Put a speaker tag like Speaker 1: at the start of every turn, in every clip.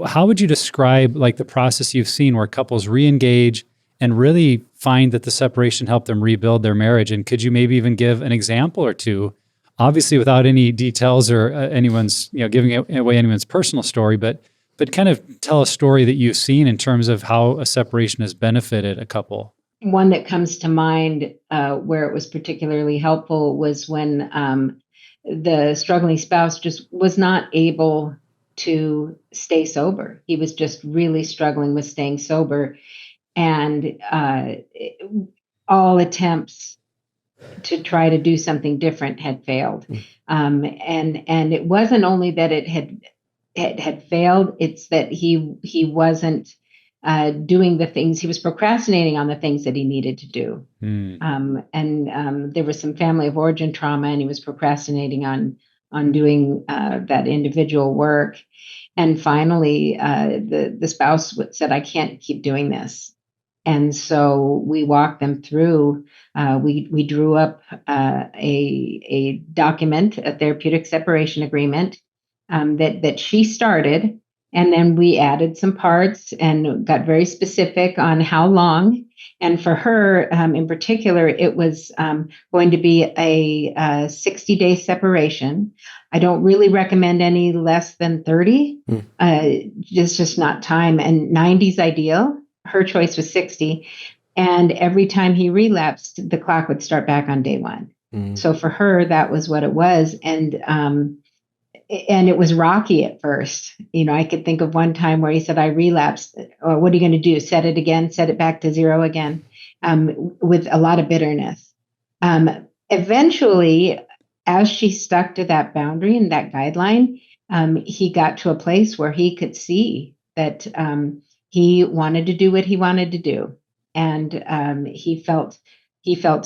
Speaker 1: How would you describe like the process you've seen where couples re-engage and really find that the separation helped them rebuild their marriage? And could you maybe even give an example or two, obviously without any details or anyone's, giving away anyone's personal story, but kind of tell a story that you've seen in terms of how a separation has benefited a couple?
Speaker 2: One that comes to mind where it was particularly helpful was when the struggling spouse just was not able to stay sober. He was just really struggling with staying sober. And all attempts to try to do something different had failed. And it wasn't only that it had failed, it's that he wasn't doing the things, he was procrastinating on the things that he needed to do. There was some family of origin trauma, and he was procrastinating on doing that individual work. And finally, the spouse said, "I can't keep doing this." And so we walked them through. We drew up a document, a therapeutic separation agreement that she started, and then we added some parts and got very specific on how long. And for her, in particular, it was going to be a 60-day separation. I don't really recommend any less than 30. Just not time. And 90 is ideal. Her choice was 60. And every time he relapsed, the clock would start back on day one. So for her, that was what it was. And it was rocky at first. I could think of one time where he said, "I relapsed." Or, "What are you going to do? Set it again, set it back to zero again," with a lot of bitterness. Eventually, as she stuck to that boundary and that guideline, he got to a place where he could see that he wanted to do what he wanted to do. And he felt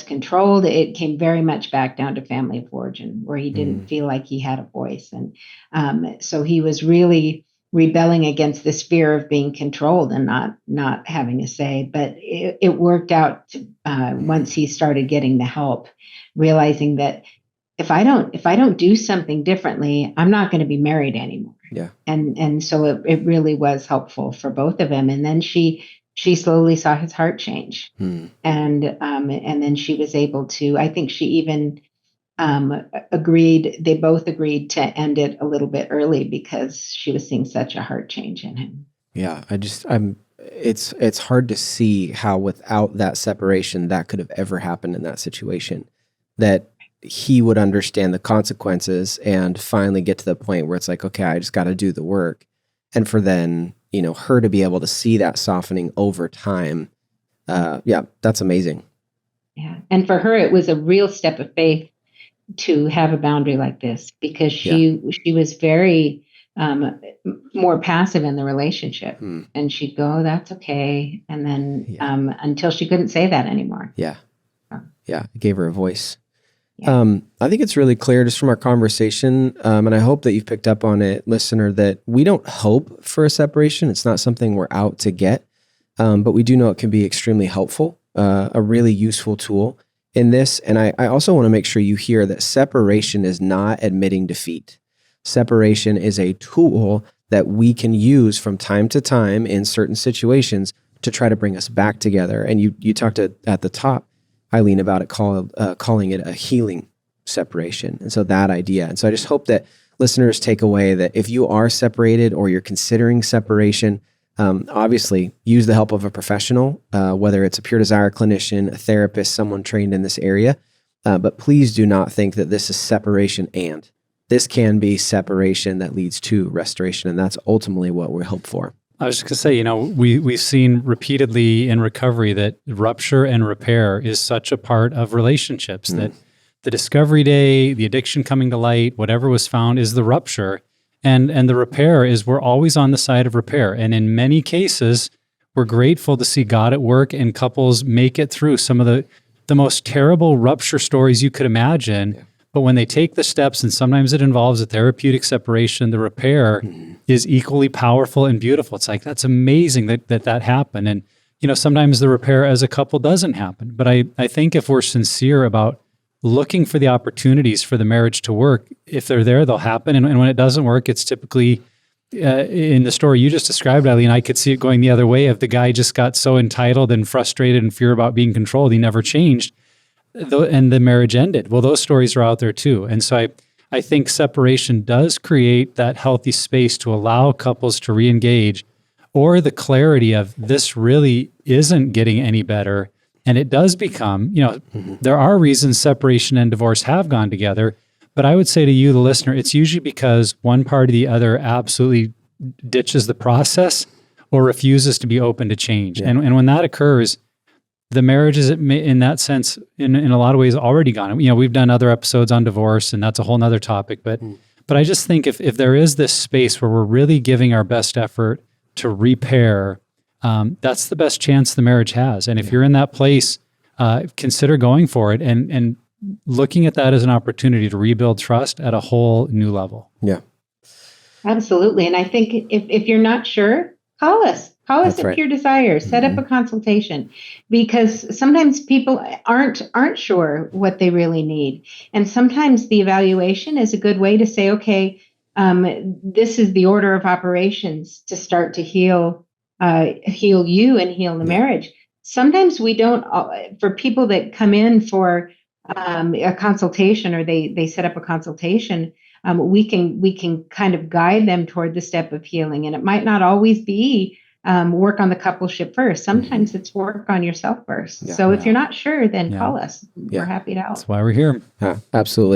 Speaker 2: controlled. It came very much back down to family of origin, where he didn't feel like he had a voice. And so he was really rebelling against this fear of being controlled and not having a say. But it worked out once he started getting the help, realizing that if I don't do something differently, I'm not going to be married anymore.
Speaker 3: Yeah.
Speaker 2: And so it really was helpful for both of them. And then she slowly saw his heart change. And then she was able to, I think she even they both agreed to end it a little bit early because she was seeing such a heart change in him.
Speaker 3: Yeah. It's hard to see how without that separation that could have ever happened in that situation, that he would understand the consequences and finally get to the point where it's like, okay, I just got to do the work. And for then, her to be able to see that softening over time. That's amazing.
Speaker 2: Yeah. And for her, it was a real step of faith to have a boundary like this, because she was very more passive in the relationship. And she'd go, "Oh, that's okay." And then until she couldn't say that anymore.
Speaker 3: Yeah. It gave her a voice. I think it's really clear just from our conversation, and I hope that you've picked up on it, listener, that we don't hope for a separation. It's not something we're out to get, but we do know it can be extremely helpful, a really useful tool in this. And I also want to make sure you hear that separation is not admitting defeat. Separation is a tool that we can use from time to time in certain situations to try to bring us back together. And you talked at the top, Eileen, about it calling it a healing separation. And so that idea. And so I just hope that listeners take away that if you are separated or you're considering separation, obviously use the help of a professional, whether it's a Pure Desire clinician, a therapist, someone trained in this area. But please do not think that this is separation and. This can be separation that leads to restoration. And that's ultimately what we hope for.
Speaker 1: I was just going to say, we've seen repeatedly in recovery that rupture and repair is such a part of relationships, that the discovery day, the addiction coming to light, whatever was found is the rupture. And the repair is we're always on the side of repair. And in many cases, we're grateful to see God at work and couples make it through some of the most terrible rupture stories you could imagine. Yeah. But when they take the steps, and sometimes it involves a therapeutic separation, the repair is equally powerful and beautiful. It's like, that's amazing that happened. And, sometimes the repair as a couple doesn't happen. But I think if we're sincere about looking for the opportunities for the marriage to work, if they're there, they'll happen. And when it doesn't work, it's typically in the story you just described, Eileen, I could see it going the other way. If the guy just got so entitled and frustrated and fear about being controlled, he never changed, and the marriage ended. Well, those stories are out there too. And so I think separation does create that healthy space to allow couples to re-engage, or the clarity of this really isn't getting any better. And it does become, there are reasons separation and divorce have gone together. But I would say to you, the listener, it's usually because one part or the other absolutely ditches the process or refuses to be open to change. Yeah. And when that occurs, the marriage is, in that sense, in a lot of ways, already gone. We've done other episodes on divorce, and that's a whole nother topic. But I just think if there is this space where we're really giving our best effort to repair, that's the best chance the marriage has. And if you're in that place, consider going for it and looking at that as an opportunity to rebuild trust at a whole new level.
Speaker 3: Yeah.
Speaker 2: Absolutely. And I think if you're not sure, call us. Call us at Pure Desire. Set up a consultation, because sometimes people aren't sure what they really need. And sometimes the evaluation is a good way to say, okay, this is the order of operations to start to heal you and heal the marriage. Sometimes we don't, for people that come in for a consultation, or they set up a consultation, we can kind of guide them toward the step of healing. And it might not always be work on the coupleship first. Sometimes it's work on yourself first. So if you're not sure, then call us. We're happy to help.
Speaker 1: That's why we're here.
Speaker 3: Absolutely.